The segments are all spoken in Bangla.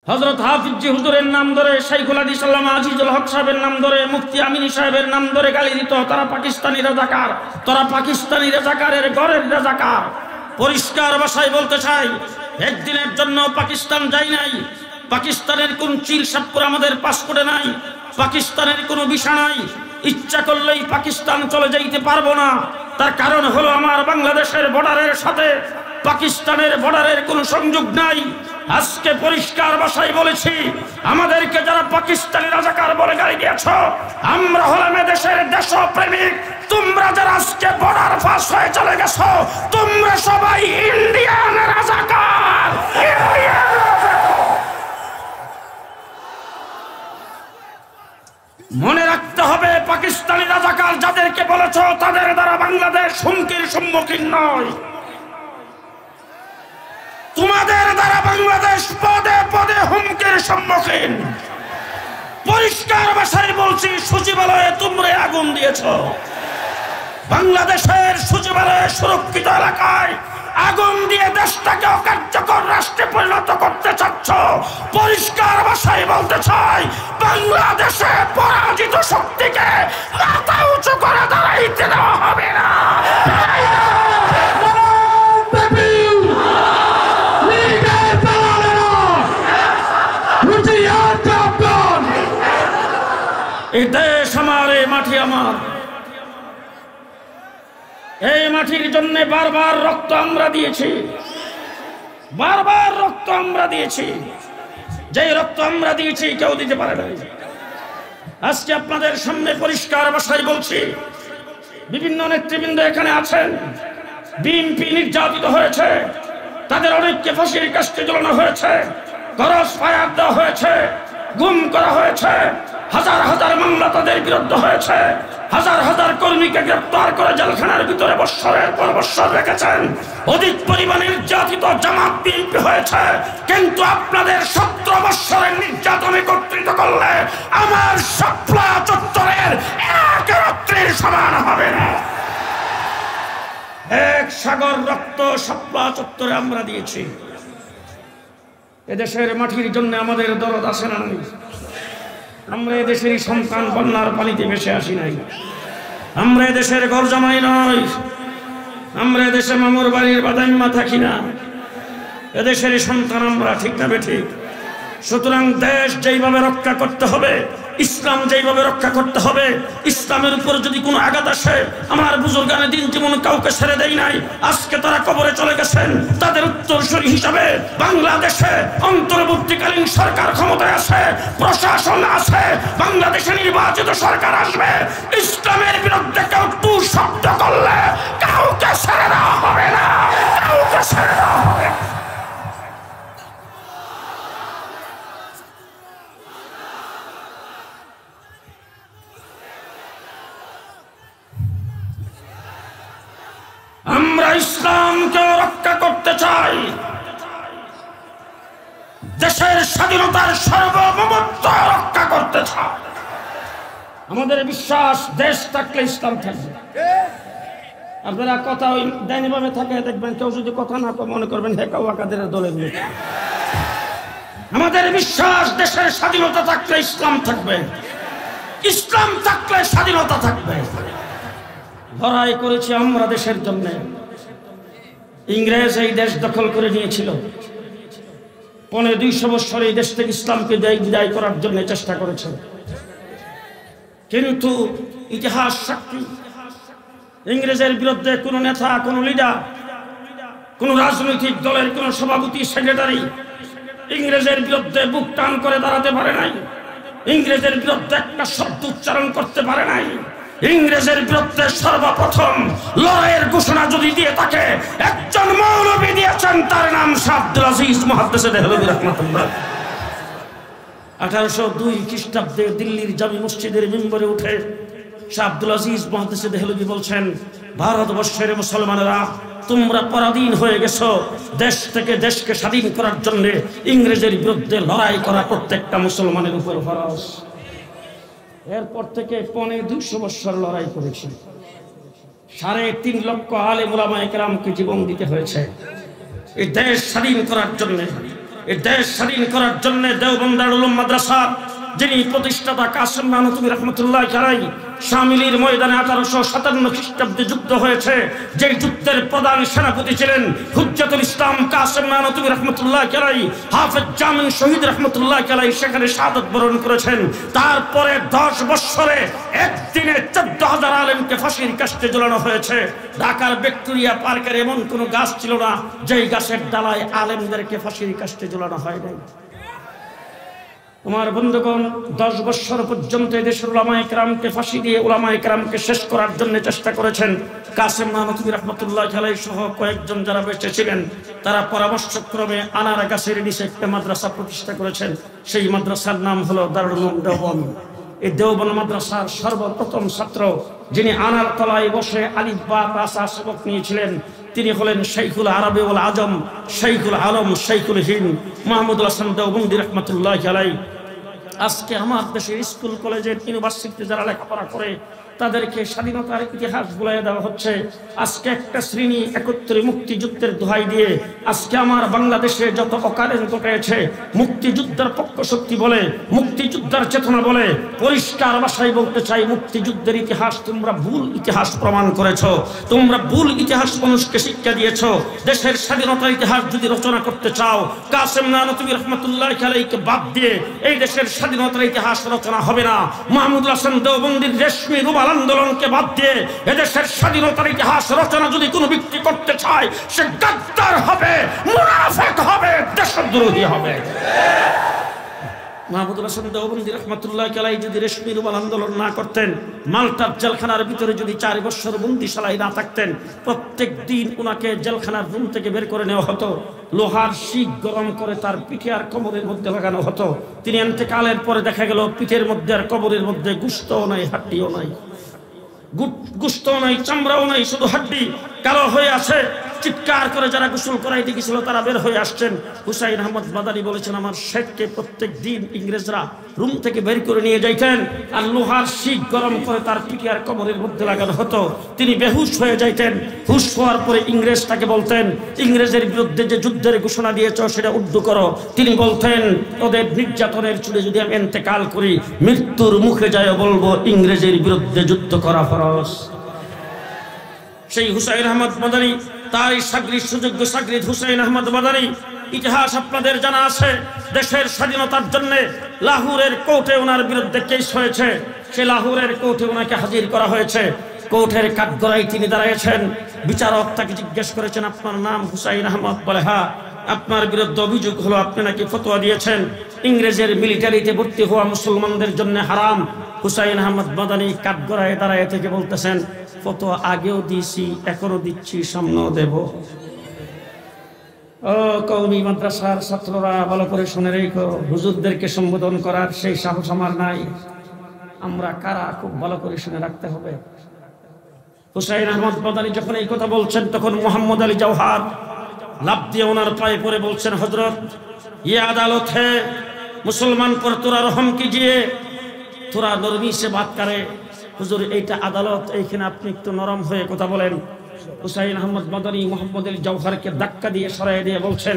হযরত হাফিজ জি হুজুরের নাম ধরে, শাইখুল হাদিস আল্লামা আজিজুল হক সাহেবের নাম ধরে, মুফতি আমিনী সাহেবের নাম ধরে গালি দিত, তারা পাকিস্তানি রাজাকার, তারা পাকিস্তানি রাজাকারের ঘরের রাজাকার। পরিষ্কার ভাষায় বলতে চাই, একদিনের জন্য পাকিস্তান যাই নাই, পাকিস্তানের কোন চিল সাপ্পুর আমাদের পাসপোর্টে নাই, পাকিস্তানের কোনো ভিসা নাই, ইচ্ছা করলেই পাকিস্তান চলে যাইতে পারবো না। তার কারণ হলো আমার বাংলাদেশের বর্ডারের সাথে পাকিস্তানের বর্ডারের কোনো সংযোগ নাই। আজকে পরিষ্কার ভাষায় বলেছি, আমাদেরকে যারা পাকিস্তানি রাজাকার বলে গালি দিয়েছ, আমরা হলাম এদেশের দেশপ্রেমিক। তোমরা যারা আজকে বর্ডার পাস হয়ে চলে গেছো, তোমরা সবাই ইন্ডিয়ান রাজাকার। মনে রাখতে হবে, পাকিস্তানি রাজাকার যাদেরকে বলেছ, তাদের দ্বারা বাংলাদেশ হুমকির সম্মুখীন নয়। তোমাদের দ্বারা বাংলাদেশ পদে পদে হুমকির সম্মুখীন। পরিষ্কার ভাষায় বলছি, সচিবালয়ে তোমরা আগুন দিয়েছ, বাংলাদেশের সচিবালয়ে সুরক্ষিত এলাকায় আগুন দিয়ে দেশটাকে অকার্যকর রাষ্ট্রে পরিণত করতে চাচ্ছ। পরিষ্কার ভাষায় বলতে চাই, বাংলাদেশে পরাজিত শক্তিকে মাথা উঁচু করে দাঁড়াইতে দেওয়া হবে না। এই দেশ আমার, এই মাটি আমার। এই মাটির জন্য বারবার রক্ত আমরা দিয়েছি, বারবার রক্ত আমরা দিয়েছি। যে রক্ত আমরা দিয়েছি কেউ দিতে পারে না। আজকে আপনাদের সামনে পরিষ্কার ভাষায় বলছি, বিভিন্ন নেতৃবৃন্দ এখানে আছেন, বিএনপি নির্যাতিত হয়েছে, তাদের অনেককে ফাঁসির কাস্টে ঝোলানো হয়েছে, ক্রস ফায়ার দেওয়া হয়েছে, গুম করা হয়েছে, হাজার হাজার মামলা তাদের বিরুদ্ধে হয়েছে, হাজার হাজার কর্মীকে গ্রেপ্তার করে জেলখানার ভিতরে বৎসরের পর বৎসর রেখেছেন। অধিক পরিমাণে নির্যাতিত জামাত বিএনপি হয়েছে, কিন্তু আপনাদের 17 বৎসরের নির্যাতন একত্রিত করলে আমার শাপলা চত্বরের এক রাত্রির সমান হবে না। এক সাগর রক্ত শাপলা চত্বরে আমরা দিয়েছি। এদেশের মাটির জন্য আমাদের দরদ আছে না নাই? আমরা এদেশেরই সন্তান, বন্যার পানিতে ভেসে আসি নাই। আমরা এদেশের ঘর জামাই নয়, আমরা এদেশে মামুর বাড়ির বাদাইম্মা থাকি না, এদেশেরই সন্তান আমরা, ঠিক না বেঠিক? সুতরাং দেশ যেইভাবে রক্ষা করতে হবে, ইসলাম যেইভাবে রক্ষা করতে হবে, ইসলামের উপর যদি কোনো আঘাত আসে, আমার বুজুর্গানে দিন যেমন কাউকে ছেড়ে দেয় নাই, আজকে তারা কবরে চলে গেছেন, তাদের উত্তরসূরি হিসাবে বাংলাদেশে অন্তর্বর্তীকালীন সরকার ক্ষমতায় আছে, প্রশাসন আছে, বাংলাদেশে নির্বাচিত সরকার আসবে। ইসলামের বিরুদ্ধে কেউ টু শব্দ করলে কাউকে ছেড়ে দেওয়া হবে না, কাউকে ছেড়ে দেওয়া হবে না। আমরা ইসলামকে রক্ষা করতে চাই, দেশের স্বাধীনতার সার্বভৌমত্ব রক্ষা করতে চাই। আমাদের বিশ্বাস, দেশ থাকলে ইসলাম থাকবে। আপনারা কথা ওই ডাইনিভাবে থাকে দেখবেন, কেউ যদি কথা না কয় মনে করবেন হে কাদের দলের লোক। আমাদের বিশ্বাস, দেশের স্বাধীনতা থাকলে ইসলাম থাকবে, ইসলাম থাকলে স্বাধীনতা থাকবে। লড়াই করেছি আমরা দেশের জন্য। ইংরেজ এই দেশ দখল করে নিয়েছিল, 250 বছর এই দেশ থেকে ইসলামকে বিদায় করার জন্য চেষ্টা করেছে, কিন্তু ইতিহাস সাক্ষী, ইংরেজের বিরুদ্ধে কোনো নেতা, কোনো লিডার, কোনো রাজনৈতিক দলের কোনো সভাপতি, সেক্রেটারি ইংরেজের বিরুদ্ধে বুক টান করে দাঁড়াতে পারে নাই, ইংরেজের বিরুদ্ধে একটা শব্দ উচ্চারণ করতে পারে নাই। ইংরেজের বিরুদ্ধে সর্বপ্রথম লড়াইয়ের ঘোষণা যদি দিয়ে থাকে, একজন মৌলবী দিয়েছেন, তার নাম শাহ আব্দুল আজিজ মুহাদ্দিস দেহলভী রাহমাতুল্লাহ। 1802 খ্রিস্টাব্দে দিল্লির জামি মসজিদের মিম্বরে উঠে শাহ আব্দুল আজিজ মুহাদ্দিস দেহলভী বলছেন, ভারতবর্ষের মুসলমানেরা, তোমরা পরাধীন হয়ে গেছো, দেশ থেকে দেশকে স্বাধীন করার জন্য ইংরেজের বিরুদ্ধে লড়াই করা প্রত্যেকটা মুসলমানের উপর ফরজ। এরপর থেকে 250 বছর লড়াই করেছি, 3.5 লক্ষ আলেম ওলামায়ে কেরামকে জীবন দিতে হয়েছে এই দেশ স্বাধীন করার জন্য। এই দেশ স্বাধীন করার জন্য দেওবন্দ দারুল উলুম মাদ্রাসা যিনি প্রতিষ্ঠাতা কাসেম নানতুবি রহমতুল্লাহ আলাইহি শামিলির ময়দানে 1857 খ্রিস্টাব্দে যুদ্ধ হয়েছে। যে যুদ্ধের প্রধান সেনাপতি ছিলেন হুজ্জাতুল ইসলাম কাসেম নানতুবি রহমতুল্লাহ আলাইহি, হাফেজ জামিন শহীদ রহমতুল্লাহ আলাইহি সেখানে শাহাদাত বরণ করেছেন। তারপরে 10 বছরে একদিনে 14,000 আলেমকে ফাঁসির কাস্টে ঝুলানো হয়েছে। ঢাকার ভিক্টোরিয়া পার্কের এমন কোনো গাছ ছিল না যেই গাছের ডালায় আলেমদেরকে ফাঁসির কাস্টে ঝুলানো হয় নাই। আমার বন্ধুগণ, 10 বছর পর্যন্ত এদেশের উলামায়ে কেরামকে ফাঁসি দিয়ে উলামায়ে কেরামকে শেষ করার জন্য চেষ্টা করেছেন। কাসেম নানতুবি রহমতুল্লাহ আলাইহি সহ কয়েকজন যারা বেঁচে ছিলেন তারা পরামর্শক্রমে আনার গাছের নিচে একটা মাদ্রাসা প্রতিষ্ঠা করেছেন। সেই মাদ্রাসার নাম হলো দারুল উলুম দেওবন্দ। এই দেওবন্দ মাদ্রাসার সর্বপ্রথম ছাত্র যিনি আনার তলায় বসে আলিফ বা তা সবক নিয়েছিলেন তিনি হলেন শাইখুল আরবি ওয়াল আজম, শাইখুল আলম, শাইখুল হিন্দ মাহমুদুল হাসান দেওবন্দি রহমতুল্লাহ আলাইহি। আজকে আমার দেশের স্কুল কলেজের ইউনিভার্সিটিতে যারা লেখাপড়া করে তাদেরকে স্বাধীনতার ইতিহাস বলে দেওয়া হচ্ছে। আজকে একটা শ্রেণী একত্রে মুক্তিযুদ্ধের দোহাই দিয়ে আজকে আমার বাংলাদেশে যত অকারেণ ঘটেছে মুক্তিযুদ্ধের পক্ষ শক্তি বলে, মুক্তিযুদ্ধের চেতনা বলে, পরিষ্কার ভাষায় বলতে চাই মুক্তিযুদ্ধের ইতিহাস তোমরা ভুল ইতিহাস প্রমাণ করেছ। তোমরা ভুল ইতিহাস মানুষকে শিক্ষা দিয়েছ। দেশের স্বাধীনতার ইতিহাস যদি রচনা করতে চাও কাসেম নানতুবি রহমতুল্লাহ আলাইহিকে বাদ দিয়ে এই দেশের স্বাধীনতার ইতিহাস রচনা হবে না। মাহমুদুল হাসান দেওবন্দির রেশমি রুমাল আন্দোলনকে বাদ দিয়ে এদেশের স্বাধীনতার ইতিহাস রচনা যদি কোনো ব্যক্তি করতে চায় সে গাদ্দার হবে, মুনাফিক হবে, দেশদ্রোহী হবে। মাহমুদুল হাসান দেওবন্দি রহমতুল্লাহ আলাইহি যদি রেশমি রুমাল আন্দোলন না করতেন, মালটার জেলখানার ভিতরে যদি 4 বছর বন্দিশালায় না থাকতেন, প্রত্যেক দিন ওনাকে জেলখানার রুম থেকে বের করে নেওয়া হতো, লোহার শিক গরম করে তার পিঠে আর কোমরের মধ্যে লাগানো হতো। তিনি ইন্তেকালের পরে দেখা গেল পিঠের মধ্যে আর কোমরের মধ্যে গোশতও নাই, হাড্ডিও নাই, গোশতও নাই, চামড়াও নাই, শুধু হাড্ডি কালো হয়ে আছে। চিৎকার করে যারা গোসল করাইতে গেছিল তারা বের হয়ে আসছেন। হুসাইন আহমদ মাদানী বলেছেন আমার শেখকে প্রত্যেক দিন ইংরেজরা রুম থেকে বের করে নিয়ে যাইতেন আর লোহার শিক গরম করে তার পিঠে আর কোমরের মধ্যে লাগানো হতো। তিনি বেহুশ হয়ে যাইতেন। হুশ হওয়ার পরে ইংরেজ তাকে বলতেন ইংরেজের বিরুদ্ধে যে যুদ্ধের ঘোষণা দিয়েছ সেটা উদ্ধ করো। তিনি বলতেন ওদের নির্যাতনের চুলে যদি আমি ইন্তেকাল করি মৃত্যুর মুখে যায় বলবো ইংরেজের বিরুদ্ধে যুদ্ধ করা ফরজ। সেই হুসাইন আহমদ মাদানী তার সুযোগ্য সাগরিদ হুসাইন আহমদ মাদানী ইতিহাস আপনাদের জানা আছে। দেশের স্বাধীনতার জন্য লাহোরের কোর্টে ওনার বিরুদ্ধে কেস হয়েছে। সে লাহোরের কোর্টে ওনাকে হাজির করা হয়েছে। কোর্টের কাঠগড়ায় তিনি দাঁড়িয়েছেন। বিচারক তাকে জিজ্ঞেস করেছেন আপনার নাম হুসাইন আহমদ? বলে হ্যাঁ। আপনার বিরুদ্ধে অভিযোগ হলো আপনি নাকি ফতোয়া দিয়েছেন ইংরেজের মিলিটারিতে ভর্তি হওয়া মুসলমানদের জন্য হারাম। হুসাইন আহমদ মাদানী কাঠগড়ায় দাঁড়ায় থেকে বলতেছেন ফতোয়া আগেও দিয়েছি, এখনো দিচ্ছি, সামনেও দেব। ও কওমি মাদ্রাসার ছাত্ররা ভালো করে শুনে রেখো, হুজুরদেরকে সম্বোধন করার সেই সাহস আমার নাই। আমরা কারা খুব ভালো করে শুনে রাখতে হবে। হুসাইন আহমদ মাদানী যখন এই কথা বলছেন তখন মোহাম্মদ আলী জওহার লাফ দিয়ে ওনার পায়ে পড়ে বলছেন হযরত ये अदालत है, मुसलमान पर थोड़ा रहम कीजिए, थोड़ा नरमी से बात करे। হুজুর এইটা আদালত, এইখানে আপনি একটু নরম হয়ে কথা বলেন। হুসাইন আহমদ মাদানী মোহাম্মদ আলী জওহারকে ধাক্কা দিয়ে সরাই দিয়ে বলছেন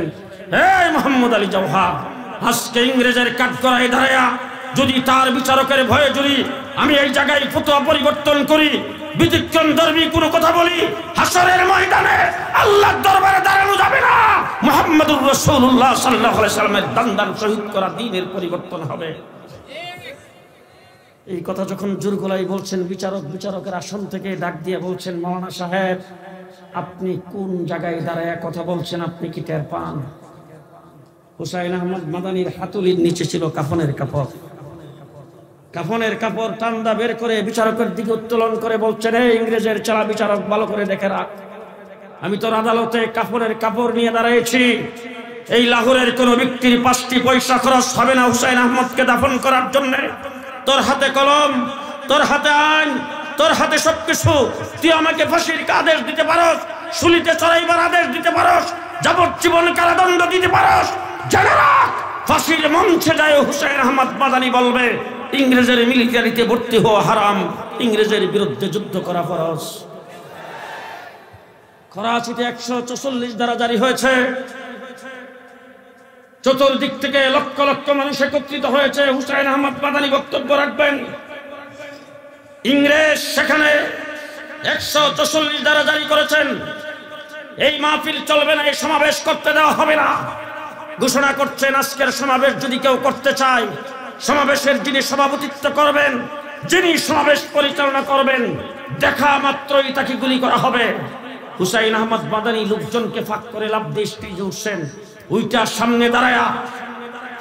এই মোহাম্মদ আলী জওহার, আজকে ইংরেজের কাঠগড়ায় দাঁড়ায়া যদি তার বিচারকের ভয়ে যদি আমি এই জায়গায় ফতোয়া পরিবর্তন করি, বিচক্ষণ ধর্মী কোনো কথা বলি, হাসরের ময়দানে আল্লাহর দরবারে দাঁড়ানো যাবে না। মুহাম্মদুর রাসূলুল্লাহ সাল্লাল্লাহু আলাইহি ওয়াসাল্লামের দান শহীদ করা দ্বীনের পরিবর্তন হবে। এই কথা যখন জোর গলায় বলছেন বিচারকের আসন থেকে ডাক দিয়ে বলছেন মাওলানা সাহেব আপনি কোন জায়গায় দাঁড়ায় কথা বলছেন, আপনি কি টের পান? হুসাইন আহমদ মাদানীর হাতুলির নিচে ছিল কাফনের কাপড়। কাফনের কাপড় টান্দা বের করে বিচারকের দিকে উত্তোলন করে বলছেন এই ইংরেজের চালা বিচারক ভালো করে দেখে রাখ, আমি তোর আদালতে কাফনের কাপড় নিয়ে দাঁড়িয়েছি। এই লাহোরের কোন ব্যক্তির 5টি পয়সা খরচ হবে না হুসাইন আহমদকে দাফন করার জন্য। তোর হাতে কলম, তোর হাতে আইন, তোর হাতে সবকিছু। তুই আমাকে ফাঁসির আদেশ দিতে পারস, শুলিতে চড়াইবার আদেশ দিতে পারস, যাবজ্জীবন কারাদণ্ড দিতে পারস। জেনে রাখ ফাঁসির মঞ্চে যায় হুসাইন আহমদ মাদানী বলবে ইংরেজের মিলিটারিতে ভর্তি হওয়া হারাম, ইংরেজের বিরুদ্ধে যুদ্ধ করা ফরজ। করাচিতে 144 ধারা জারি হয়েছে। চতুর্দিক থেকে লক্ষ লক্ষ মানুষ একত্রিত হয়েছে। হুসাইন আহমদ মাদানী বক্তব্য রাখবেন। ইংরেজ সেখানে 144 ধারা জারি করেছেন, এই মাহফিল চলবে না, এই সমাবেশ করতে দেওয়া হবে না। ঘোষণা করছেন আজকের সমাবেশ যদি কেউ করতে চায়, সমাবেশের যিনি সভাপতিত্ব করবেন, যিনি সমাবেশ পরিচালনা করবেন, দেখা মাত্রই তাকে গুলি করা হবে। হুসাইন আহমদ মাদানী লোকজনকে ফাঁক করে লাফ দিয়ে স্টেজে উঠছেন। ওইটার সামনে দাঁড়ায়া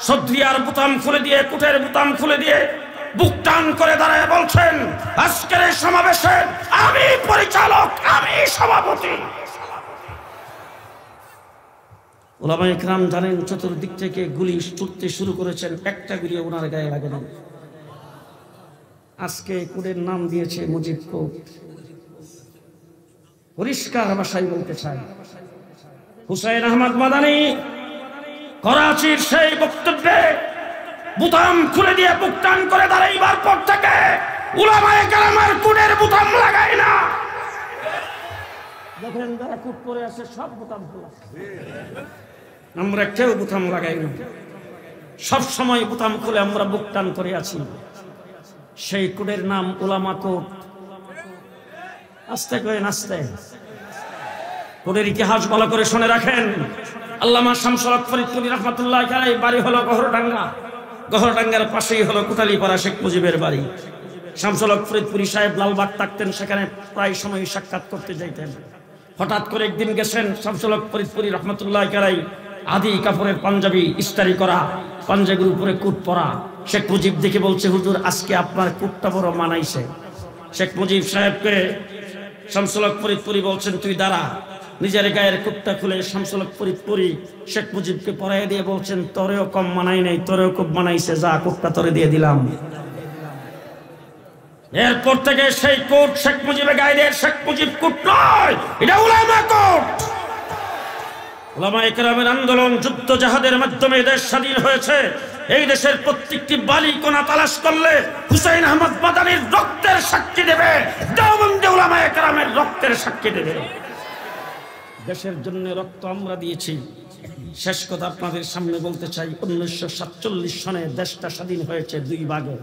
সদ্রিয়ার বোতাম খুলে দিয়ে, কুটের বোতাম খুলে দিয়ে বুক টান করে দাঁড়ায় বলছেন, আজকের এই সমাবেশে আমি পরিচালক, আমি সভাপতি। ওলামায়ে কেরাম জানেন চতুর্দিক থেকে গুলি ছুটতে শুরু করেছেন, একটা গুলি ওনার গায়ে লাগে না। আজকে কোডের নাম দিয়েছে মুজিব কোড। পরিষ্কার ভাষায় বলতে চাই, হুসাইন আহমদ মাদানী করাচির সেই বক্তব্যে বুতাম খুলে দিয়ে বুক টান করে দাঁড়াইবার পর থেকে উলামায়ে কেরামের কোডের বুতাম লাগায় না। দেখেন যারা কুট পরে আছে সব বুতাম খোলা, আমরা কেউ বুতাম লাগাই না। সব সময় বুতাম খুলে আমরা বুক টান করে আছি। সেই কোডের নাম উলামা কোড। আস্তে করে নাচতে কোডের ইতিহাস ভালো করে শুনে রাখেন। আল্লামা শামসুল হক ফরিদপুরি রহমাতুল্লাহ আলাইহি বাড়ি হলো গহরডাঙ্গা, গহরডাঙ্গার পাশেই হলো কোটালীপাড়া শেখ মুজিবের বাড়ি। শামসুল হক ফরিদপুরি সাহেব লালবাগ থাকতেন, সেখানে প্রায় সময় সাক্ষাৎ করতে যাইতেন। হঠাৎ করে একদিন গেছেন শামসুল হক ফরিদপুরি রহমাতুল্লাহ আলাইহি, আদি কাপড়ের পাঞ্জাবি ইস্তারি করা, পাঞ্জাবির উপরে কুট পরা। শেখ মুজিব দেখে বলছে, হুজুর আজকে আপনার কুটটা বড় মানাইছে। শেখ মুজিব সাহেবকে শামসুল হক ফরিদপুরি বলছেন, তুই দাঁড়া। নিজের গায়ের কুটটা খুলে শামসুল হক ফরিদপুরি শেখ মুজিবকে পরাইয়ে দিয়ে বলছেন, তোরেও কম মানাই নাই, তোরেও খুব মানাইছে, যা কুটটা তোরে দিয়ে দিলাম। এরপর থেকে সেই কোট শেখ মুজিবের গায়ে দিয়ে, শেখ মুজিব কুট নয়, এটা উলামা কোট। উলামায়ে কেরামের আন্দোলন, যুদ্ধ জাহাদের মাধ্যমে দেশ স্বাধীন হয়েছে। এই দেশের প্রত্যেকটি বালি কোনা তালাশ করলে হুসাইন আহমদ মাদানীর রক্তের সাক্ষী দেবে, দেওবন্দি উলামায়ে কেরামের রক্তের সাক্ষী দেবে। দেশের জন্য রক্ত আমরা দিয়েছি। শেষ কথা আপনাদের সামনে বলতে চাই, 1947 সনে দেশটা স্বাধীন হয়েছে দুই ভাগে।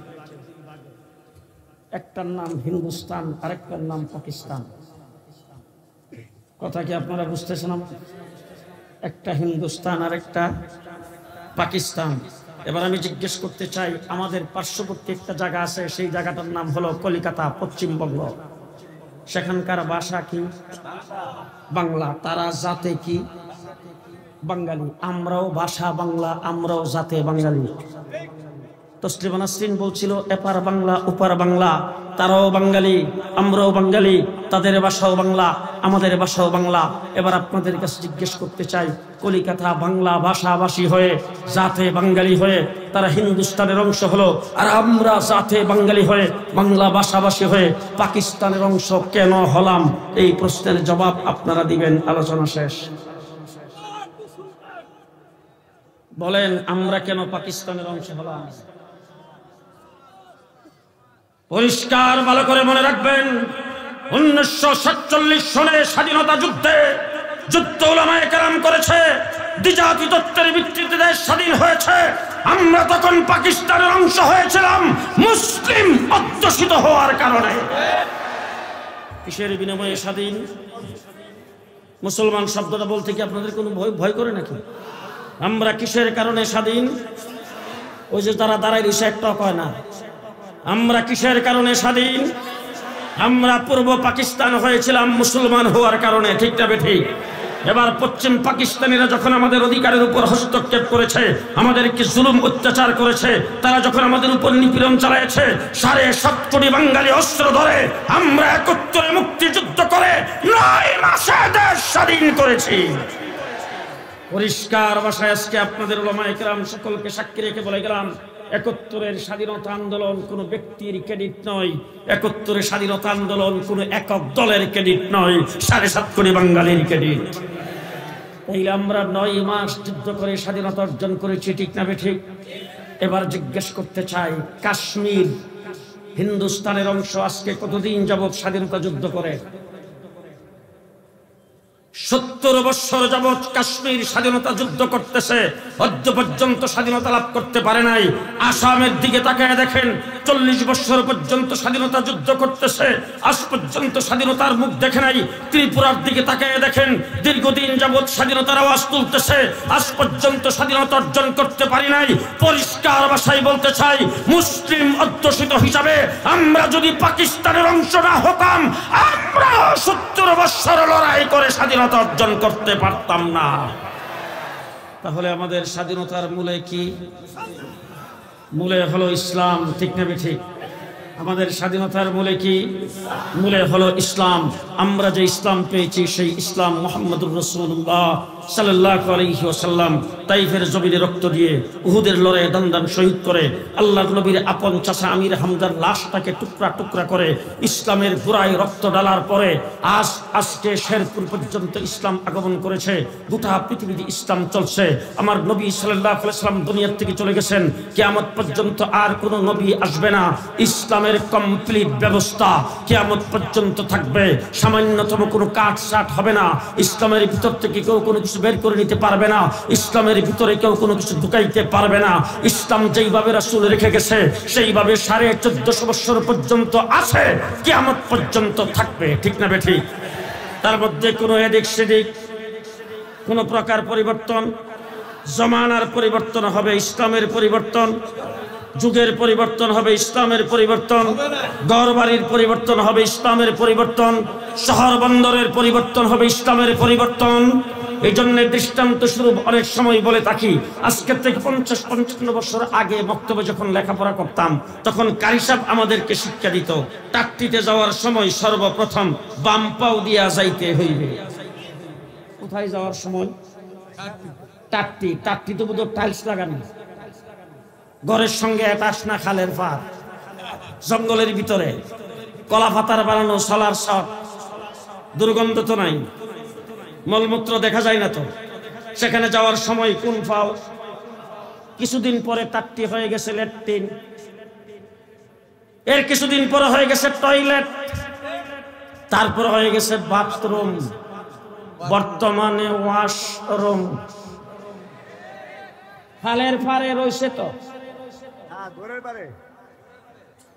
একটার নাম হিন্দুস্তান, আরেকটার নাম পাকিস্তান। কথা কি আপনারা বুঝতেছেন? একটা হিন্দুস্তান আর একটা পাকিস্তান। এবার আমি জিজ্ঞেস করতে চাই, আমাদের পার্শ্ববর্তী একটা জায়গা আছে, সেই জায়গাটার নাম হলো কলিকাতা, পশ্চিমবঙ্গ। সেখানকার ভাষা কি? বাংলা। তারা জাতে কি? বাঙালি। আমরাও ভাষা বাংলা, আমরাও জাতে বাঙালি। তসলিমা নাসরিন বলছিল, এপার বাংলা ওপার বাংলা, তারাও বাঙালি, আমরাও বাঙালি, তাদের ভাষাও বাংলা, আমাদের ভাষাও বাংলা। এবার আপনাদের কাছে জিজ্ঞেস করতে চাই, কলিকাতা বাংলা ভাষাভাষী হয়ে, জাতে বাঙালি হয়ে তারা হিন্দুস্তানের অংশ হলো, আর আমরা জাতে বাঙালি হয়ে, বাংলা ভাষাভাষী হয়ে পাকিস্তানের অংশ কেন হলাম? এই প্রশ্নের জবাব আপনারা দিবেন। আলোচনা শেষ। বলেন, আমরা কেন পাকিস্তানের অংশ হলাম? পরিষ্কার ভালো করে মনে রাখবেন, 1947 সনে স্বাধীনতা যুদ্ধে যুদ্ধ উলামায়ে কেরাম করেছে, দ্বিজাতি তত্ত্বের ভিত্তিতে দেশ স্বাধীন হয়েছে। আমরা তখন পাকিস্তানের অংশ হয়েছিলাম মুসলিম অধ্যুষিত হওয়ার কারণে। কিসের বিনিময়ে স্বাধীন? মুসলমান শব্দটা বলতে কি আপনাদের কোনো ভয় করে নাকি? আমরা কিসের কারণে স্বাধীন? ওই যে তারা দাঁড়ায় রয়েছে, একটা কয় না। আমরা কিসের কারণে স্বাধীন? আমরা পূর্ব পাকিস্তান হয়েছিলাম মুসলমান হওয়ার কারণে, ঠিক না বেঠিক? এবার পশ্চিম পাকিস্তানিরা যখন আমাদের অধিকারের উপর হস্তক্ষেপ করেছে, আমাদেরকে জুলুম অত্যাচার করেছে, তারা যখন আমাদের উপর নিপীড়ন চালাইছে, 7.5 কোটি বাঙালি অস্ত্র ধরে আমরা 71 মুক্তিযুদ্ধ করে 9 মাসে দেশ স্বাধীন করেছি। পরিষ্কার ভাষায় আজকে আপনাদের উলামায়ে কেরাম সকলকে সাক্ষী রেখে বলে গেলাম, 71-এর স্বাধীনতা আন্দোলন কোনো ব্যক্তির ক্রেডিট নয়, 71-এর স্বাধীনতা আন্দোলন কোনো একক দলের ক্রেডিট নয়, 7.5 কোটি বাঙালির ক্রেডিট। তাইলে আমরা 9 মাস যুদ্ধ করে স্বাধীনতা অর্জন করেছি, ঠিক না বেঠিক? এবার জিজ্ঞেস করতে চাই, কাশ্মীর হিন্দুস্তানের অংশ আজকে কতদিন যাবৎ স্বাধীনতা যুদ্ধ করে? 70 বছর যাবৎ কাশ্মীর স্বাধীনতা যুদ্ধ করতেছে, অদ্য পর্যন্ত স্বাধীনতা লাভ করতে পারে নাই। আসামের দিকে তাকায় দেখেন, 40 বছর পর্যন্ত স্বাধীনতা যুদ্ধ করতেছে, আজ পর্যন্ত স্বাধীনতার মুখ দেখে নাই। ত্রিপুরার দিকে তাকায় দেখেন, দীর্ঘদিন যাবৎ স্বাধীনতার আওয়াজ তুলতেছে, আজ পর্যন্ত স্বাধীনতা অর্জন করতে পারি নাই। পরিষ্কার ভাষায় বলতে চাই, মুসলিম অধ্যুষিত হিসাবে আমরা যদি পাকিস্তানের অংশ না হতাম, আমরা 70 বছর লড়াই করে স্বাধীনতা অর্জন করতে পারতাম না। তাহলে আমাদের স্বাধীনতার মূলে কি? মূলে হলো ইসলাম, ঠিক না ঠিক? আমাদের স্বাধীনতার মূলে কি? মূলে হলো ইসলাম। আমরা যে ইসলাম পেয়েছি সেই ইসলাম মুহাম্মদুর রাসূলুল্লাহ সাল্লাল্লাহু আলাইহি ওয়াসাল্লাম তাইফের জমিনে রক্ত দিয়ে, উহুদের লড়াইয়ে দান শহীদ করে, আল্লাহর নবীর আপন চাচা আমির হামজার লাশটাকে টুকরা টুকরা করে ইসলামের গোড়ায় রক্ত ঢালার পরে আজকে শেরপুর পর্যন্ত ইসলাম আগমন করেছে। গোটা পৃথিবীতে ইসলাম চলছে। আমার নবী সাল্লাল্লাহু আলাইহি ওয়াসাল্লাম দুনিয়ার থেকে চলে গেছেন, কিয়ামত পর্যন্ত আর কোনো নবী আসবে না। ইসলামের কমপ্লিট ব্যবস্থা কিয়ামত পর্যন্ত থাকবে। সামান্যতম কোনো কাটছাট হবে না। ইসলামের ভিতর থেকে কেউ কোনো কিছু বের করে নিতে পারবে না। ইসলামের ভিতরে কেউ কোনো কিছু ঢুকাইতে পারবে না। ইসলাম যেইভাবে রাসূল রেখে গেছে সেইভাবে 1450 বছর পর্যন্ত আছে, কিয়ামত পর্যন্ত থাকবে, ঠিক না বেঠিক? তার মধ্যে কোনো এদিক সেদিক, কোনো প্রকার পরিবর্তন, জমানার পরিবর্তন হবে, ইসলামের পরিবর্তন, যুগের পরিবর্তন হবে, ইসলামের পরিবর্তন, ঘরবাড়ির পরিবর্তন হবে, ইসলামের পরিবর্তন, শহর বন্দরের পরিবর্তন হবে, ইসলামের পরিবর্তন। এই জন্য দৃষ্টান্ত স্বরূপ অনেক সময় বলে থাকি, আজকের থেকে 50-55 বছর আগে বক্তব্য যখন লেখাপড়া করতাম, তখন কারি সাহেব আমাদেরকে শিক্ষা দিত, টাট্টিতে যাওয়ার সময় সর্বপ্রথম বাম পাও দিয়া যাইতে হইবে। কোথায় যাওয়ার সময়? টাট্টি। টাট্টি তো বোধহয় টাইলস লাগানো, ঘরের সঙ্গে অ্যাটাচ না, খালের পার, জঙ্গলের ভিতরে, কলা পাতার বানানো সলার শট, দুর্গন্ধ তো নাই, মলমূত্র দেখা যায় না তো। সেখানে যাওয়ার সময় কোন পাও? কিছুদিন পরে টাট্টি হয়ে গেছে ল্যাট্রিন, এর কিছুদিন পরে হয়ে গেছে টয়লেট, তারপর হয়ে গেছে বাথরুম, বর্তমানে ওয়াশরুম। খালের পারে রয়েছে তো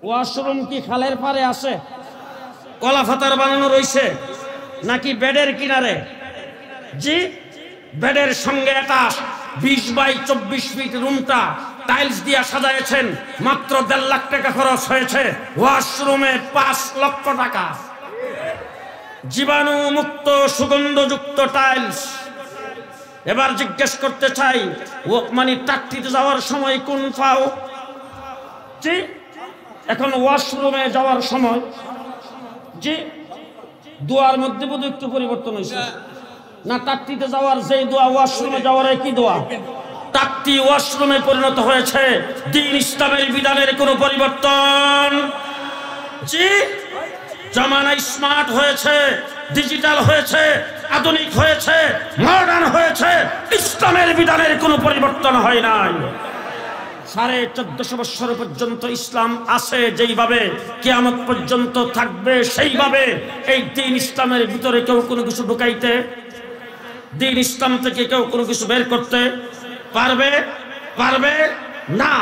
ওয়াশরুম, কি খালের পারে আছে? কলা পাতার বানানো রয়েছে নাকি বেডের কিনারে? জি, বেডের সঙ্গে একটা 20 বাই 24 ফিট রুমটা টাইলস দিয়ে সাজাইছেন, মাত্র 1.5 লাখ টাকা খরচ হয়েছে। ওয়াশরুমে 5 লক্ষ টাকা, জীবাণু মুক্ত সুগন্ধযুক্ত টাইলস। এবার জিজ্ঞেস করতে চাই, ও মানে টাট্টিতে যাওয়ার সময় কোন পাও? জি, এখন ওয়াশরুমে যাওয়ার সময়, জি, দোয়ার মধ্যে বোধহয় একটু পরিবর্তন হয়েছে না? টাট্টিতে যাওয়ার যেই দোয়া, ওয়াশরুমে যাওয়ার একই দোয়া। টাট্টি ওয়াশরুমে পরিণত হয়েছে। দ্বীন ইসলামের বিধানের কোনো পরিবর্তন? জি, জামানা স্মার্ট হয়েছে, ডিজিটাল হয়েছে, আধুনিক হয়েছে, মডার্ন হয়েছে, ইসলামের বিধানের কোনো পরিবর্তন হয় নাই। 1450 বছর পর্যন্ত ইসলাম আছে যেইভাবে, কিয়ামত পর্যন্ত থাকবে সেইভাবে। এই দ্বীন ইসলামের ভিতরে কেউ কোনো কিছু ঢুকাইতে, দ্বীন ইসলাম থেকে কেউ কোনো কিছু বের করতে পারবে না।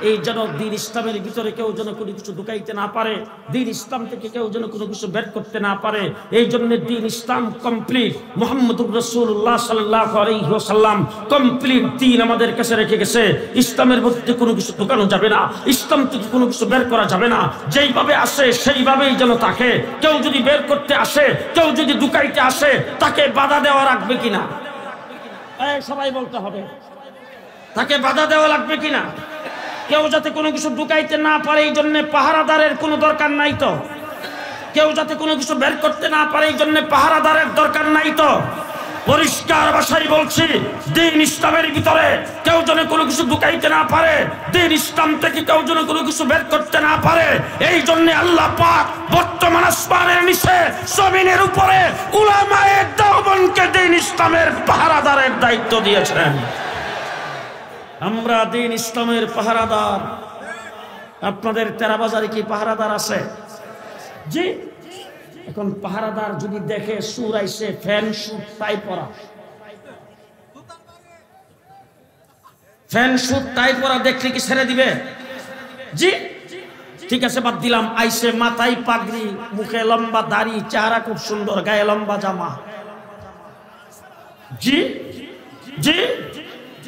এই যেন দ্বীন ইসলামের ভিতরে কেউ যেন কোনো কিছু ঢুকাইতে না পারে, দ্বীন ইসলাম থেকে কেউ যেন কোনো কিছু বের করতে না পারে। এই জন্য দ্বীন ইসলাম কমপ্লিট। মুহাম্মদুর রাসূলুল্লাহ সাল্লাল্লাহু আলাইহি ওয়াসাল্লাম কমপ্লিট দ্বীন আমাদের কাছে রেখে গেছে। ইসলামের মধ্যে কোনো কিছু ঢুকানো যাবে না, ইসলাম থেকে কোনো কিছু বের করা যাবে না। যেইভাবে আসে সেইভাবেই যেন থাকে। কেউ যদি বের করতে আসে, কেউ যদি ঢুকাইতে আসে, তাকে বাধা দেওয়া রাখবে কিনা? সবাই বলতে হবে, তাকে বাধা দেওয়া লাগবে কিনা? কেউ যাতে কোনো কিছু ঢুকাইতে না পারে এই জন্য পাহারাদারের কোনো দরকার নাই তো। কেউ যাতে কোনো কিছু বের করতে না পারে এই জন্য পাহারাদারের দরকার নাই তো। পরিষ্কার ভাষায় বলছি, দ্বীন ইসলামের ভিতরে কেউ যেন কোনো কিছু ঢুকাইতে না পারে, দ্বীন ইসলাম থেকে কেউ যেন কোনো কিছু বের করতে না পারে। এই জন্য আল্লাহ পাক বর্তমান আসমানের নিচে জমিনের উপরে উলামায়ে দেওবন্দকে দ্বীন ইসলামের পাহারাদারের দায়িত্ব দিয়েছেন। আমরা দ্বীন ইসলামের পাহারাদার। আপনাদের তেরা বাজারে কি পাহারাদার আছে? জি, এখন পাহারাদার যদি দেখে সুর আইসে ফ্যান সুট টাই পরা, ফ্যান সুট টাই পরা দেখলে কি ছেড়ে দিবে? জি ঠিক আছে বাদ দিলাম। আইসে মাথায় পাগড়ি, মুখে লম্বা দাড়ি, চেহারা খুব সুন্দর, গায়ে লম্বা জামা। জি জি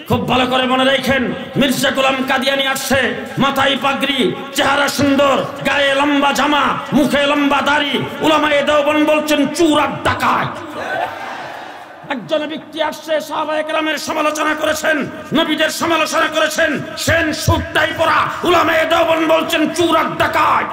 খুব ভালো করে মনে রাখেন, মির্জা গোলাম কাদিয়ানী আসছে, মাথায় পাগড়ি, চেহারা সুন্দর, গায়ে লম্বা জামা, মুখে লম্বা দাড়ি। উলামায়ে দেওবন্দ বলছেন চোর আর ডাকাত। একজন ব্যক্তি আসছে, সাহাবায়ে কেরামের সমালোচনা করেছেন, নবীদের সমালোচনা করেছেন, সেন সুটটাই পরা। উলামায়ে দেওবন্দ বলছেন চোর আর ডাকাত।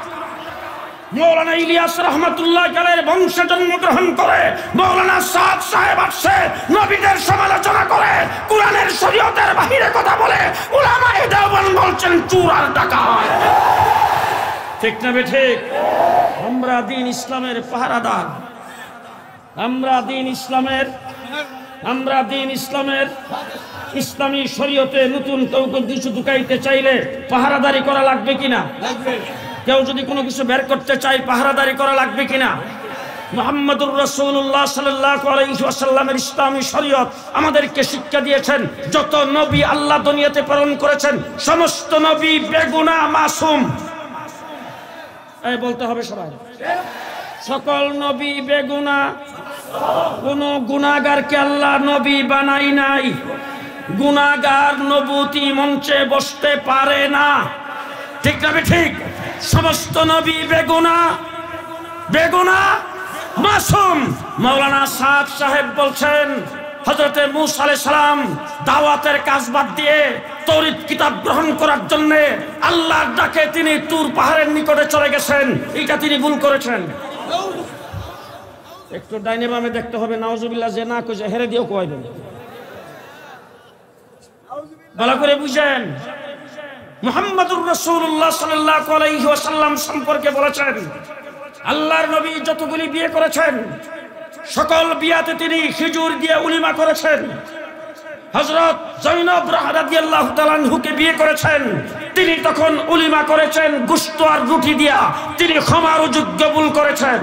মৌলানা ইলিয়াস রহমাতুল্লাহ আলাইহির বংশে জন্মগ্রহণ করে মৌলানা সাদ সাহেব আসছে, নবীদের সমালোচনা করে, কোরআনের শরীয়তের বাহিরে কথা বলে। উলামায়ে দেওবন্দ বলছেন চোর আর ডাকাত। ঠিক না ঠিক? আমরা দ্বীন ইসলামের পাহারাদার, আমরা দ্বীন ইসলামের ইসলামী শরীয়তে নতুন কাউকে কিছু ঢুকাইতে চাইলে পাহারাদারি করা লাগবে কিনা? কেউ যদি কোনো কিছু বের করতে চায় পাহারাদারি করা লাগবে কিনা? মুহাম্মদুর রাসূলুল্লাহ সাল্লাল্লাহু আলাইহি ওয়াসাল্লামের ইসলামী শরীয়ত আমাদেরকে শিক্ষা দিয়েছেন, যত নবী আল্লাহ দুনিয়াতে প্রেরণ করেছেন সমস্ত নবী বেগুনাহ মাসুম। এই বলতে হবে সবাই, সকল নবী বেগুনাহ, কোন গুনাহগারকে আল্লাহ নবী বানাই নাই। গুনাহগার নবুতি মঞ্চে বসতে পারে না। ঠিক না ঠিক? সমস্ত নবী বেগুনাহ মাসুম। মাওলানা সাদ সাহেব বলছেন হযরতে মূসা আলাইহিস সালাম দাওয়াতের কাজ বাদ দিয়ে তৌরাত কিতাব গ্রহণ করার জন্য আল্লাহর ডাকে তিনি তুর পাহাড়ের নিকটে চলে গেছেন। এটা তিনি ভুল করেছেন। একটু ডাইনে বামে দেখতে হবে, নাউজুবিল্লাহ যে না কইছে হেরে দিও কইবেন। ভালো করে বুঝেন, মুহাম্মদুর রাসূলুল্লাহ সাল্লাল্লাহু আলাইহি ওয়াসাল্লাম সম্পর্কে বলেছেন, আল্লাহর নবী যতগুলি বিয়ে করেছেন সকল বিয়াতে তিনি খিজুর দিয়ে উলিমা করেছেন। হযরত যায়েনব রাদিয়াল্লাহু তাআলা আনহুকে বিয়ে করেছেন, তিনি তখন উলিমা করেছেন গোশত আর রুটি দিয়া। তিনি ক্ষমার যোগ্য ভুল করেছেন।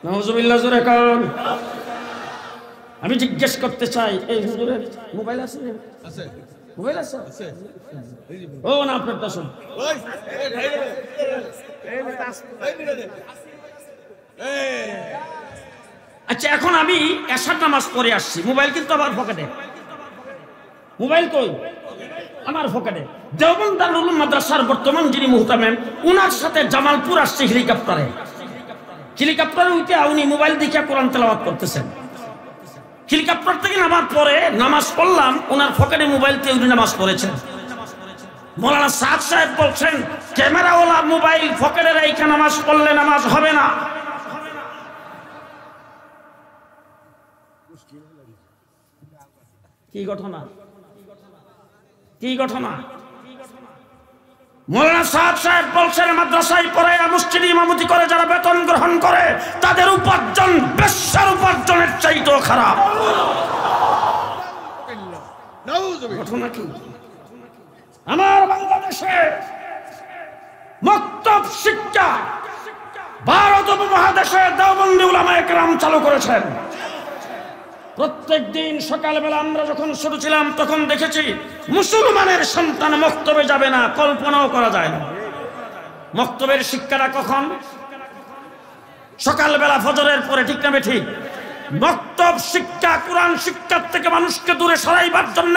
নাউজুবিল্লাহ জোরে কারণ আমি জিজ্ঞেস করতে চাই, এই হুজুরের মোবাইল আছে? আছে মোবাইল আছে? ও না আপনারটা শুন। আচ্ছা এখন আমি এশার নামাজ পড়ে আসছি, মোবাইল কিন্তু আমার পকেটে। মোবাইল কই? আমার পকেটে। দেওবন্দ দারুল উলুম মাদ্রাসার বর্তমান যিনি মুহতামিম, উনার সাথে জামালপুর আসছে হেলিকপ্টারে। হেলিকপ্টারে উঠে উনি মোবাইল দেখে কোরআন তেলাওয়াত করতেছেন। হেলিকপ্টার থেকে নামার পরে নামাজ পড়লাম, ওনার পকেটে মোবাইল দিয়ে উনি নামাজ পড়েছেন। মৌলানা সাদ সাহেব বলছেন ক্যামেরাওয়ালা মোবাইল পকেটে রেখে নামাজ পড়লে নামাজ হবে না। কি ঘটনা? কি ঘটনা? মৌলানা সাদ সাহেব বলছেন মাদ্রাসায় পড়াইয়া মসজিদে ইমামতি করে যারা বেতন গ্রহণ করে তাদের উপার্জন বেশ্যার উপার্জনের চাইতেও খারাপ। ঘটনা কি? আমার বাংলাদেশে মক্তব শিক্ষা ভারত উপমহাদেশে দেওবন্দি উলামায়ে কেরাম চালু করেছেন। প্রত্যেক দিন সকালবেলা আমরা যখন ছোট ছিলাম তখন দেখেছি মুসলমানের সন্তান মক্তবে যাবে না, কল্পনাও করা যায় না। মক্তবের শিক্ষাটা কখন? সকালবেলা ফজরের পরে। ঠিক না ঠিক? মক্তব শিক্ষা কোরআন শিক্ষার থেকে মানুষকে দূরে সরাইবার জন্য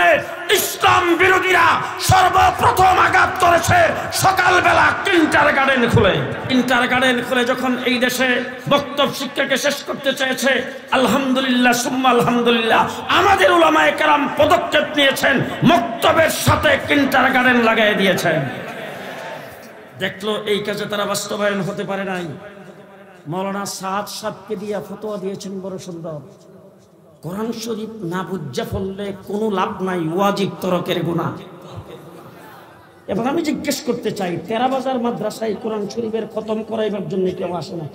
ইসলাম বিরোধীরা সর্বপ্রথম আঘাত করেছে সকালবেলা কিন্ডারগার্টেন খুলে। কিন্ডারগার্টেন খুলে যখন এই দেশে মক্তব শিক্ষাকে শেষ করতে চেয়েছে, আলহামদুলিল্লাহ সুম্মা আলহামদুলিল্লাহ আমাদের উলামায়ে কেরাম পদক্ষেপ নিয়েছেন, মক্তবের সাথে কিন্ডারগার্টেন লাগাই দিয়েছেন। দেখলো এই কাজে তারা বাস্তবায়ন হতে পারে নাই। মৌলানা সাদ সাহেবকে দিয়া ফতোয়া দিয়েছেন বড় সুন্দর, কোরআন শরীফ না বুঝা ফেললে কোনো লাভ নাই, ওয়াজিব তরকের গুনাহ। এবার আমি জিজ্ঞেস করতে চাই, তেরাবাজার মাদ্রাসায় কোরআন শরীফের খতম করাইবার জন্য কেউ আসে না?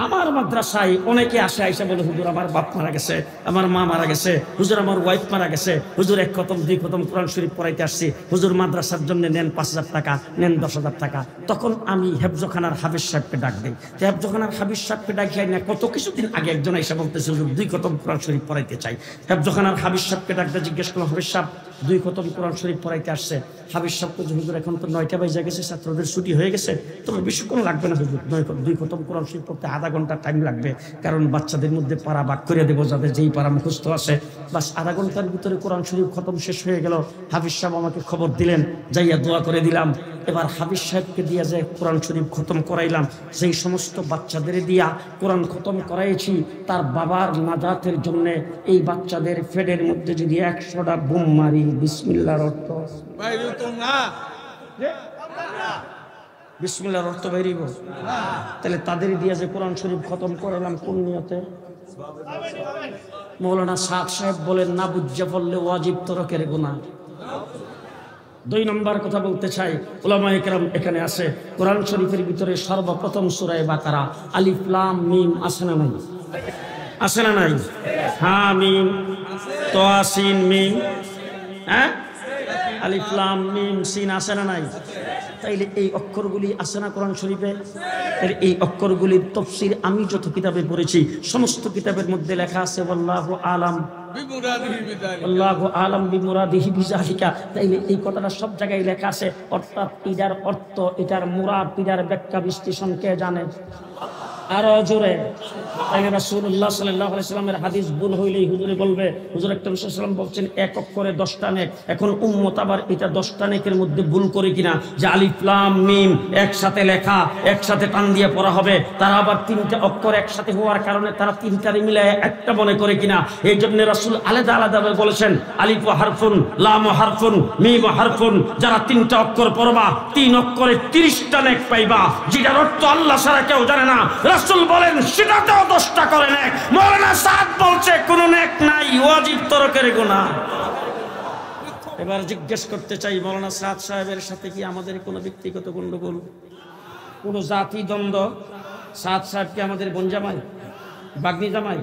আমার মাদ্রাসায় অনেকে আসে, আইসা বলে হুজুর আমার বাপ মারা গেছে, আমার মা মারা গেছে, হুজুর আমার ওয়াইফ মারা গেছে, হুজুর 1 খতম 2 খতম কোরআন শরীফ পড়াইতে আসছি, হুজুর মাদ্রাসার জন্য নেন 5,000 টাকা, নেন 10,000 টাকা। তখন আমি হেফজখানার হাফিজ সাহেবকে ডাক দিই। হেফজখানার হাফিজ সাহেবকে ডাকিয়ে না কত কিছুদিন আগে একজন আইসা বলতেছে হুজুর 2 খতম কোরআন শরীফ পড়াইতে চাই। হেফজখানার হাফিজ সাহেবকে ডাকতে জিজ্ঞেস করলাম, হাফিজ সাহেব 2 খতম কোরআন শরীফ পড়াইতে আসছে। হাফিজ সাহেব তো হুজুর এখন তো 9টা বাজে গেছে, ছাত্রদের ছুটি হয়ে গেছে, তবে বেশিক্ষণ লাগবে না হুজুর, 2 খতম কোরআন শরীফ পড়তে আধা ঘন্টা টাইম লাগবে, কারণ বাচ্চাদের মধ্যে পারা ভাগ করে দেবো, যাদের যেই পারা মুখস্থ আছে, বাস আধা ঘন্টার ভিতরে কোরআন শরীফ খতম শেষ হয়ে গেল। হাফিজ সাহেব আমাকে খবর দিলেন, যাইয়া দোয়া করে দিলাম। এবার হাফিজ সাহেবকে দিয়া যায় কোরআন শরীফ খতম করাইলাম। সেই সমস্ত বাচ্চাদের দিয়া কোরআন খতম করাইছি তার বাবার নাজাতের জন্য। এই বাচ্চাদের ফেডের মধ্যে যদি 100টা বোম মারি, বিসমিল্লাহর অর্থ বিসমিল্লাহর অর্থ বাইরিব, তাহলে তাদের দিয়া যে কোরআন শরীফ খতম করাইলাম কোন নিয়তে? মৌলানা সাদ সাহেব বলেন, না বুঝা পড়লে ওয়াজিব তরকের গুনাহ। 2 নম্বর কথা বলতে চাই, উলামায়ে কেরাম এখানে আছে, কোরআন শরীফের ভিতরে সর্বপ্রথম সূরা বাকারা আলিফ লাম মিম আছে না নাই? আছে না নাই? হ্যাঁ মিম তোয়া সিন মিম, হ্যাঁ আলিফ লাম মিম সিন আছে না নাই? তাইলে এই অক্ষরগুলি আছে না কোরআন শরীফে? এই অক্ষরগুলির তাফসীর আমি যত কিতাবে পড়েছি সমস্ত কিতাবের মধ্যে লেখা আছে আল্লাহু আলাম আল্লাহু আলাম বিমুরাদিহি বিযালিকা। তাইলে এই কথাটা সব জায়গায় লেখা আছে, অর্থাৎ এটার অর্থ, এটার মুরাদ, এটার ব্যাখ্যা বিশ্লেষণ কে জানে? আরো জোরে। তাই রাসূলুল্লাহ সাল্লাল্লাহু আলাইহি সাল্লামের হাদিস ভুল হইলেই হুজুরে বলবে, হুজুর একটা সাল্লাম বলছেন 1 অক্ষরে 10টা নেক। এখন উম্মত আবার এটা 10টা নেকের মধ্যে ভুল করে কিনা, যে আলিফ লাম মিম একসাথে লেখা, একসাথে টান দিয়ে পড়া হবে, তারা আবার 3টা অক্ষর একসাথে হওয়ার কারণে তারা 3টারে মিলায় একটা মনে করে কিনা। এই জন্য রাসূল আলাদা আলাদা বলেছেন আলিফ হারফুন, লাম হারফুন, মিম হারফুন। যারা 3টা অক্ষর পড়বা 3 অক্ষরে 30টা নেক পাইবা, যেটার অর্থ আল্লাহ ছাড়া কেউ জানে না। রাসূল বলেন সেটাতেও 10টা করে নেক। মৌলানা সাদ বলছে কোন নেক নাই, ওয়াজিব তরকের গুনাহ। এবার জিজ্ঞেস করতে চাই, মৌলানা সাদ সাহেবের সাথে কি আমাদের কোনো ব্যক্তিগত গন্ডগোল, কোনো জাতি দ্বন্দ্ব? সাদ সাহেব কি আমাদের বোন জামাই, বাগনি জামাই,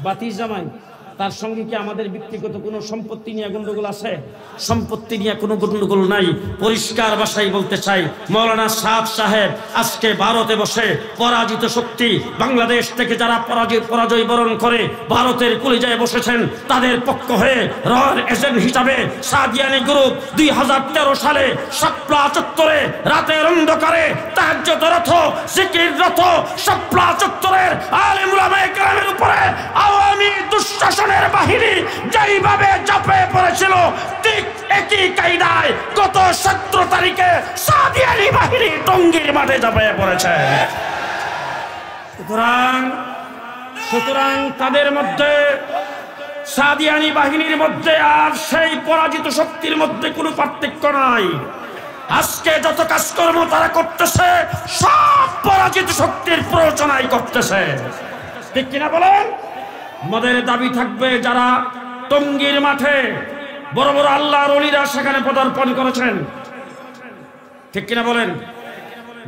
বাতি জামাই? তার সঙ্গে কি আমাদের ব্যক্তিগত কোনো সম্পত্তি নিয়ে গন্ডগোল আছে? সম্পত্তি নিয়ে কোনো গন্ডগোল নাই। পরিষ্কার ভাষায় বলতে চাই, মৌলানা সাদ সাহেব আজকে ভারতে বসে পরাজিত শক্তি, বাংলাদেশ থেকে যারা পরাজয় বরণ করে ভারতের কলিজায় বসেছেন, তাদের পক্ষ হয়ে রয়্যাল এজেন্ট হিসাবে সাদিয়ানি গ্রুপ 2013 সালে শাপলা চত্বরে রাতের অন্ধকারে তাহাজ্জুদরত জিকিররত শাপলা চত্বরের আলেম উলামায়ে কেরামের উপরে আওয়ামী দুঃশাসনের বাহিনী যেইভাবে ঝাঁপিয়ে পড়েছিল, ঠিক একই কায়দায় গত 17 তারিখে সাদিয়ানি বাহিনী টঙ্গীর মাঠে ঝাঁপিয়ে পড়েছে। সুতরাং তাদের মধ্যে, সাদিয়ানি বাহিনীর মধ্যে আর সেই পরাজিত শক্তির মধ্যে কোনো পার্থক্য নাই। আজকে যত কাজকর্ম তারা করতেছে সব পরাজিত শক্তির প্ররোচনাই করতেছে, ঠিক কিনা বলেন? আমাদের দাবি থাকবে, যারা টঙ্গীর মাঠে বড় বড় আল্লাহর ওলিরা সেখানে পদার্পণ করেছেন, ঠিক কিনা বলেন?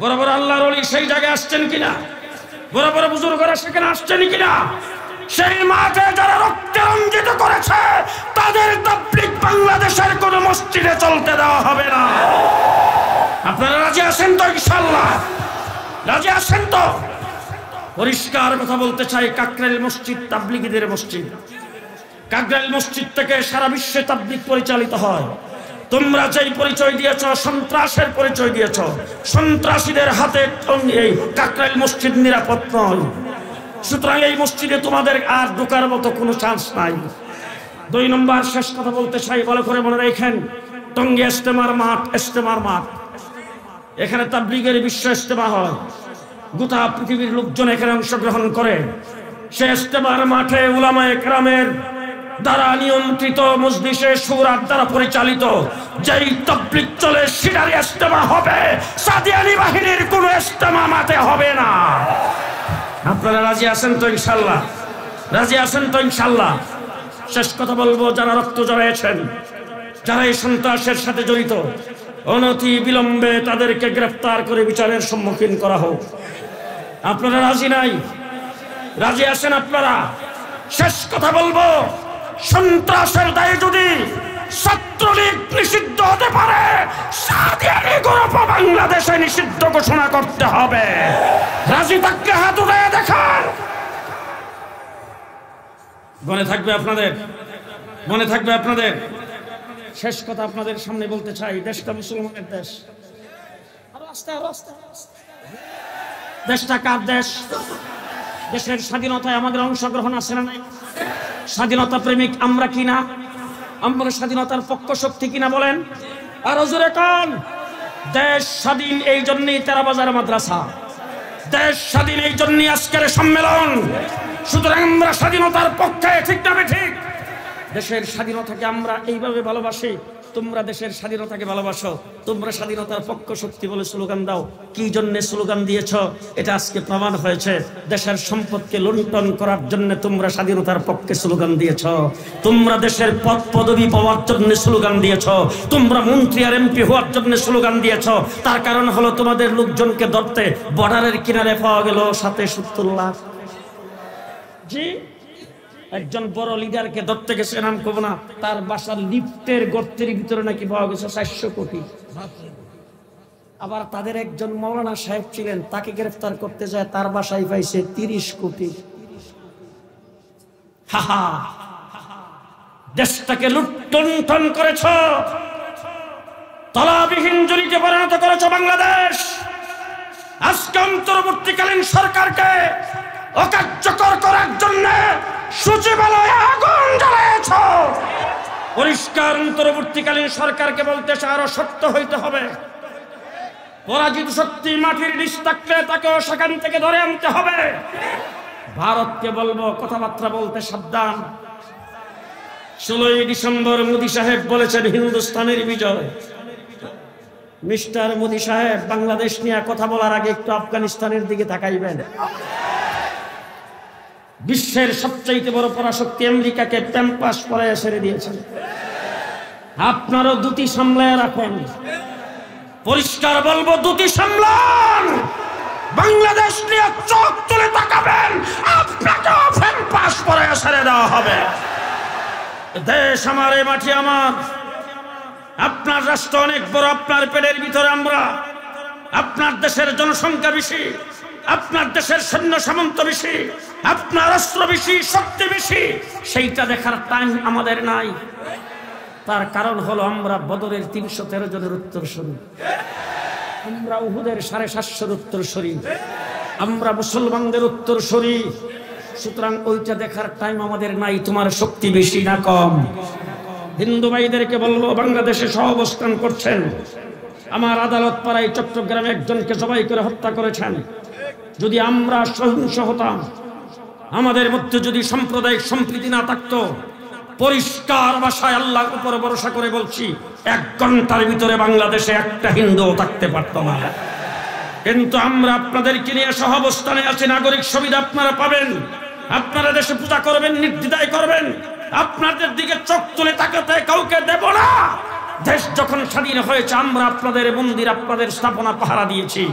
বড় বড় আল্লাহর ওলি সেই জায়গায় আসছেন কিনা? বড় বড় বুজুর্গরা সেখানে আসছেন কিনা? সেই মাঠে যারা রক্তে রঞ্জিত করেছে তাদের তাবলীগ বাংলাদেশের কোন মসজিদে চলতে দেওয়া হবে না। আপনারা রাজি আছেন তো? ইনশাআল্লাহ রাজি আছেন তো? পরিষ্কার কথা বলতে চাই, কাকরাইল মসজিদ তাবলীগীদের মসজিদ। কাকরাইল মসজিদ থেকে সারা বিশ্বে তাবলীগ পরিচালিত হয়। তোমরা যেই পরিচয় দিয়েছ, সন্ত্রাসের পরিচয় দিয়েছ, সন্ত্রাসীদের হাতে এই কাকরাইল মসজিদ নিরাপদ নয়। সুতরাং এই মসজিদে তোমাদের আর ঢোকার মতো কোনো চান্স নাই। 2 নম্বর শেষ কথা বলতে চাই, ভালো করে মনে রাখেন, টঙ্গী ইজতেমার মাঠ, এখানে তাবলীগের বিশ্ব ইজতেমা হয়, গোটা পৃথিবীর লোকজন এখানে অংশগ্রহণ করে। সে ইজতেমার মাঠে উলামায়ে কেরামের দ্বারা নিয়ন্ত্রিত, মজলিসে শুরার দ্বারা পরিচালিত যেই তাবলীগ চলে, সেটারই ইজতেমা হবে। সাদিয়ানি বাহিনীর কোনো ইজতেমা মাঠে হবে না। আপনারা রাজি আছেন তো? ইনশাআল্লাহ রাজি আছেন তো? ইনশাআল্লাহ। শেষ কথা বলবো, যারা রক্ত জড়িয়েছেন যারা এই সন্ত্রাসের সাথে জড়িত অনতি বিলম্বে তাদেরকে গ্রেফতার করে বিচারের সম্মুখীন করা হোক। আপনারা রাজি নাই? রাজি আছেন আপনারা? শেষ কথা বলবো, সন্ত্রাসের দায়ে যদি ছাত্রলীগ নিষিদ্ধ হতে পারে, সাদিয়ানি গ্রুপ বাংলাদেশে নিষিদ্ধ ঘোষণা করতে হবে। রাজি থাকলে হাত উঠে দেখান। মনে থাকবে আপনাদের, মনে থাকবে আপনাদের। শেষ কথা আপনাদের সামনে বলতে চাই, দেশটা মুসলমানের দেশ। দেশটা কার দেশ? দেশের স্বাধীনতায় আমাদের অংশগ্রহণ আছে না নাই? স্বাধীনতা প্রেমিক আমরা কিনা? আমরা স্বাধীনতার পক্ষ শক্তি কিনা বলেন? আর জোরে কোন? দেশ স্বাধীন এই জন্যই 13 বাজার মাদ্রাসা, দেশ স্বাধীন এই জন্যই আজকের সম্মেলন। সুতরাং আমরা স্বাধীনতার পক্ষে, ঠিক না ঠিক? দেশের স্বাধীনতাকে আমরা এইভাবে ভালোবাসি, তোমরা দেশের স্বাধীনতাকে ভালোবাসো, তোমরা স্বাধীনতার পক্ষ শক্তি বলে স্লোগান দাও। কি জন্য স্লোগান দিয়েছ এটা আজকে প্রমাণ হয়েছে। দেশের সম্পদকে লুণ্ঠন করার জন্য তোমরা স্বাধীনতার পক্ষে স্লোগান দিয়েছ, তোমরা দেশের পদ পদবি পাওয়ার জন্য স্লোগান দিয়েছ, তোমরা মন্ত্রী আর এমপি হওয়ার জন্য স্লোগান দিয়েছ। তার কারণ হলো তোমাদের লোকজনকে ধরতে বর্ডারের কিনারে পাওয়া গেল 70-70 লাখ। জি, একজন বড় লিডারকে ধরতে গেছে, নাম কব না, তার বাসার লিফটের গর্তের ভিতরে নাকি পাওয়া গেছে 400 কোটি। আবার তাদের একজন মৌলানা সাহেব ছিলেন, তাকে গ্রেফতার করতে যায়, তার বাসায় পাইছে 30 কোটি। হাহা, দেশটাকে লুণ্ঠন করেছ, তলাবিহীন জরিতে পরিণত করেছ বাংলাদেশ। আজকে অন্তর্বর্তীকালীন সরকারকে অকার্যকর করার জন্য সচিবালয়ে আগুন জ্বালিয়েছ। পরিষ্কার অন্তর্বর্তীকালীন সরকারকে বলতে আরো শক্ত হইতে হবে। পরাজিত শক্তি মাটির নিচ থাকলে তাকেও সেখান থেকে ধরে আনতে হবে। ভারতকে বলবো কথাবার্তা বলতে সাবধান। 16 ডিসেম্বর মোদী সাহেব বলেছেন হিন্দুস্তানের বিজয়। মিস্টার মোদী সাহেব, বাংলাদেশ নিয়ে কথা বলার আগে একটু আফগানিস্তানের দিকে তাকাইবেন। বিশ্বের সবচেয়ে বড় পরাশক্তি আমেরিকাকে প্যাম্পাস পরায় ছেড়ে দিয়েছেন। আপনারও দুটি সামলায় রাখেন। পরিষ্কার বলবো, দুটি সামলান। বাংলাদেশ নিয়ে চোখ তুলে তাকাবেন, আপনাকেও প্যাম্পাস পরায় ছেড়ে দেওয়া হবে। দেশ আমার, এ মাটি আমার। আপনার রাষ্ট্র অনেক বড়, আপনার পেটের ভিতরে আমরা। আপনার দেশের জনসংখ্যা বেশি, আপনার দেশের সৈন্য সামন্ত বেশি, আপনার অস্ত্র বেশি, শক্তি বেশি। সেইটা দেখার টাইম আমাদের নাই। তার কারণ হলো আমরা বদরের 313 জনের উত্তরসূরি, আমরা উহুদের 750 উত্তরসূরি, আমরা মুসলমানদের উত্তরসূরি। সুতরাং ওইটা দেখার টাইম আমাদের নাই। তোমার শক্তি বেশি না কম? হিন্দু ভাইদেরকে বলবো, বাংলাদেশে সহাবস্থান করছেন। আমার আদালত পাড়ায় চট্টগ্রামে একজনকে জবাই করে হত্যা করেছেন। যদি আমরা সহিংস হতাম, আমাদের মধ্যে যদি সাম্প্রদায়িক সম্প্রীতি না থাকতো, পরিষ্কার ভাষায় আল্লাহর উপর ভরসা করে বলছি, 1 ঘন্টার ভিতরে বাংলাদেশে একটা হিন্দুও থাকতে পারত না। কিন্তু আমরা আপনাদেরকে নিয়ে সহাবস্থানে আছি। নাগরিক সুবিধা আপনারা পাবেন, আপনারা দেশে পূজা করবেন, নির্দ্বিধায় করবেন। আপনাদের দিকে চোখ তুলে তাকাতে কাউকে দেব না। দেশ যখন স্বাধীন হয়েছে, আমরা আপনাদের মন্দির, আপনাদের স্থাপনা পাহারা দিয়েছি,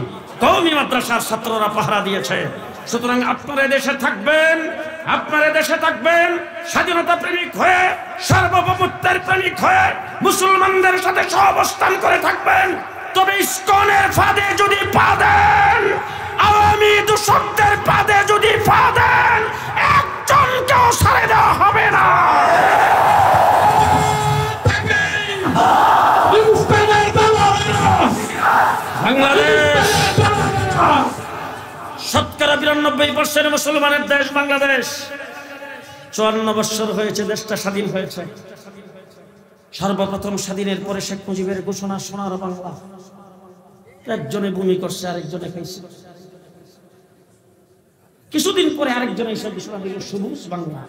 কওমি মাদ্রাসার ছাত্ররা পাহারা দিয়েছে। সুতরাং আপনারা দেশে থাকবেন, আপনারা দেশে থাকবেন স্বাধীনতা প্রেমিক হয়ে, সার্বভৌমত্বের প্রেমিক হয়ে, মুসলমানদের সাথে সহাবস্থান করে থাকবেন। তবে ইসকনের ফাঁদে যদি পা দেন, আওয়ামী দূষকদের ফাঁদে যদি পা দেন, একজনকেও ছেড়ে দেওয়া হবে না। বাংলাদেশ শতকরা 92% মুসলমানের দেশ বাংলাদেশ। 54 বছর হয়েছে দেশটা স্বাধীন হয়েছে। সর্বপ্রথম স্বাধীনের পরে শেখ মুজিবের ঘোষণা সোনার বাংলা। একজনে ভূমি করছে, আরেকজনে খাইছে। কিছুদিন পরে আরেকজনে এসে ঘোষণা দিল সবুজ বাংলা।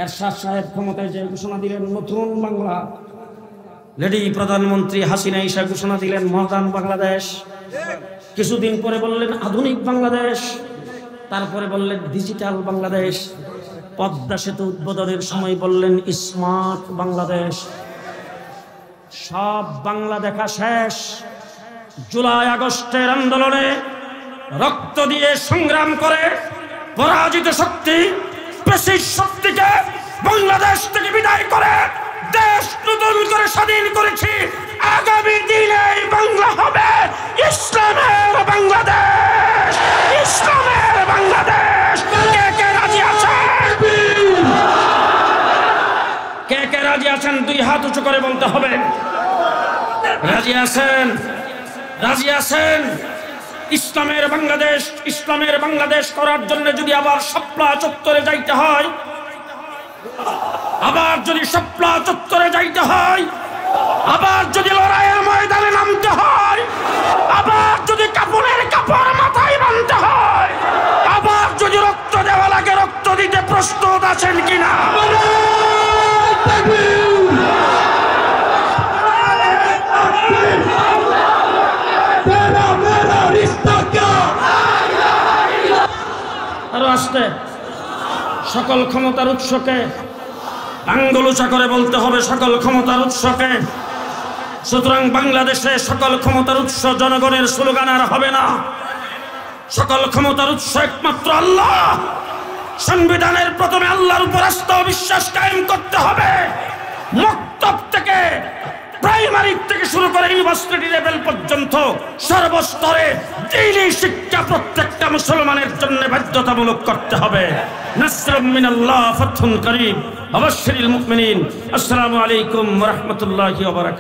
এরশাদ সাহেব ক্ষমতায় যে ঘোষণা দিলেন নতুন বাংলা। লেডি প্রধানমন্ত্রী হাসিনা এসে ঘোষণা দিলেন মডার্ন বাংলাদেশ। কিছুদিন পরে বললেন আধুনিক বাংলাদেশ, তারপরে বললেন ডিজিটাল বাংলাদেশ। পদ্মা সেতু উদ্বোধনের সময় বললেন স্মার্ট বাংলাদেশ। সব বাংলা দেখা শেষ। জুলাই আগস্টের আন্দোলনে রক্ত দিয়ে সংগ্রাম করে পরাজিত শক্তি পেশির শক্তিকে বাংলাদেশ থেকে বিদায় করে দেশ নতুন করে স্বাধীন করেছি। আগামী দিনে বাংলা হবে ইসলামের বাংলাদেশ, ইসলামের বাংলাদেশ। কে কে রাজি আছেন? কে কে রাজি আছেন? দুই হাত উঁচু করে বলতে হবে। রাজি আছেন? রাজি আছেন? ইসলামের বাংলাদেশ, ইসলামের বাংলাদেশ করার জন্য যদি আবার শাপলা চত্বরে যাইতে হয়, আবার যদি শাপলা চত্বরে যাইতে হয়, আবার যদি লড়াইয়ের ময়দানে নামতে হয়, আবার যদি কাপড়ের কাপড় মাথায় বাঁধতে হয়, আবার যদি রক্ত দেওয়া লাগে রক্ত দিতে প্রস্তুত আছেন কিনা? আরো আসতে সকল ক্ষমতার উৎসকে আঙ্গুল উঁচা করে বলতে হবে সকল ক্ষমতার উৎসকে। সুতরাং বাংলাদেশে সকল ক্ষমতার উৎস জনগণের স্লোগান আর হবে না। সকল ক্ষমতার উৎস একমাত্র আল্লাহ। সংবিধানের প্রথমে আল্লাহর উপর আস্থা ও বিশ্বাস কায়েম করতে হবে। মক্তব থেকে প্রাইমারি থেকে শুরু করে ইউনিভার্সিটি লেভেল পর্যন্ত সর্বস্তরে দ্বীনি শিক্ষা প্রত্যেকটা মুসলমানের জন্য বাধ্যতামূলক করতে হবে। নাসরুম মিনাল্লাহ, ফাতহুন করিম, ওয়াবাশশিরিল মুমিনিন। আসসালামু আলাইকুম ওয়া রাহমাতুল্লাহি ওয়া বারাকাতুহু।